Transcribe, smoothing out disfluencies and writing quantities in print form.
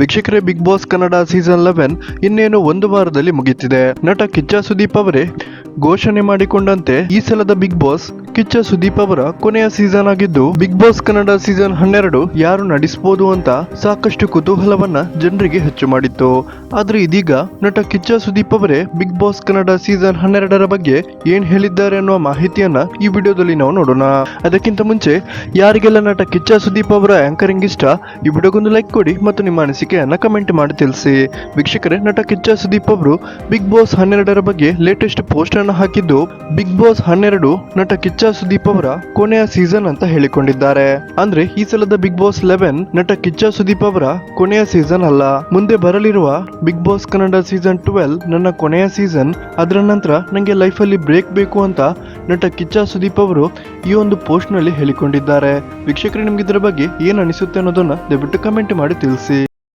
ವೀಕ್ಷಕರೇ, big boss Kannada season 11 ಇನ್ನೇನು ಒಂದು ವಾರದಲ್ಲಿ ಮುಗಿತಿದೆ. ನಟ ಕಿಚ್ಚ ಸುದೀಪ್ ಅವರೇ ಘೋಷಣೆ ಮಾಡಿಕೊಂಡಂತೆ ಈ ಸಲದ ಬಿಗ್ ಬಾಸ್ ಕಿಚ್ಚ ಸುದೀಪ್ ಅವರ ಕೊನೆಯ ಸೀಸನ್ ಆಗಿದ್ದು, ಬಿಗ್ ಬಾಸ್ ಕನ್ನಡ ಸೀಸನ್ 12 ಯಾರು ನಡೆಸಬಹುದು ಅಂತ ಸಾಕಷ್ಟು ಕುತೂಹಲವನ್ನ ಜನರಿಗೆ ಹೆಚ್ಚು ಮಾಡಿತ್ತು. ಆದ್ರೆ ಇದೀಗ ನಟ ಕಿಚ್ಚ ಸುದೀಪ್ ಅವರೇ ಬಿಗ್ ಬಾಸ್ ಕನ್ನಡ ಸೀಸನ್ 12ರ ಬಗ್ಗೆ ಏನ್ ಹೇಳಿದ್ದಾರೆ ಅನ್ನುವ ಮಾಹಿತಿಯನ್ನ ಈ ವಿಡಿಯೋದಲ್ಲಿ ನಾವು ನೋಡೋಣ. ಅದಕ್ಕಿಂತ ಮುಂಚೆ ಯಾರಿಗೆಲ್ಲ ನಟ ಕಿಚ್ಚ ಸುದೀಪ್ ಅವರ ಆಂಕರಿಂಗ್ ಇಷ್ಟ, ಈ ವಿಡಿಯೋಗೊಂದು ಲೈಕ್ ಕೊಡಿ ಮತ್ತು ನಿಮ್ಮ ಅನಿಸಿಕೆಯನ್ನ ಕಮೆಂಟ್ ಮಾಡಿ ತಿಳಿಸಿ. ವೀಕ್ಷಕರೇ, ನಟ ಕಿಚ್ಚ ಸುದೀಪ್ ಅವರು ಬಿಗ್ ಬಾಸ್ 12ರ ಬಗ್ಗೆ ಲೇಟೆಸ್ಟ್ ಪೋಸ್ಟ್ ಅನ್ನು ಹಾಕಿದ್ದು, ಬಿಗ್ ಬಾಸ್ 12 ನಟ ಕಿಚ್ಚ ಸುದೀಪ್ ಅವರ ಕೊನೆಯ ಸೀಸನ್ ಅಂತ ಹೇಳಿಕೊಂಡಿದ್ದಾರೆ. ಅಂದ್ರೆ ಈ ಸಲದ ಬಿಗ್ ಬಾಸ್ 11 ನಟ ಕಿಚ್ಚ ಸುದೀಪ್ ಅವರ ಕೊನೆಯ ಸೀಸನ್ ಅಲ್ಲ, ಮುಂದೆ ಬರಲಿರುವ ಬಿಗ್ ಬಾಸ್ ಕನ್ನಡ ಸೀಸನ್ 12 ನನ್ನ ಕೊನೆಯ ಸೀಸನ್. ಅದರ ನಂತರ ನಂಗೆ ಲೈಫಲ್ಲಿ ಬ್ರೇಕ್ ಬೇಕು ಅಂತ ನಟ ಕಿಚ್ಚ ಸುದೀಪ್ ಅವರು ಈ ಒಂದು ಪೋಸ್ಟ್ ನಲ್ಲಿ ಹೇಳಿಕೊಂಡಿದ್ದಾರೆ. ವೀಕ್ಷಕರೇ, ನಿಮ್ಗೆ ಇದರ ಬಗ್ಗೆ ಏನ್ ಅನಿಸುತ್ತೆ ಅನ್ನೋದನ್ನ ದಯವಿಟ್ಟು ಕಮೆಂಟ್ ಮಾಡಿ ತಿಳಿಸಿ.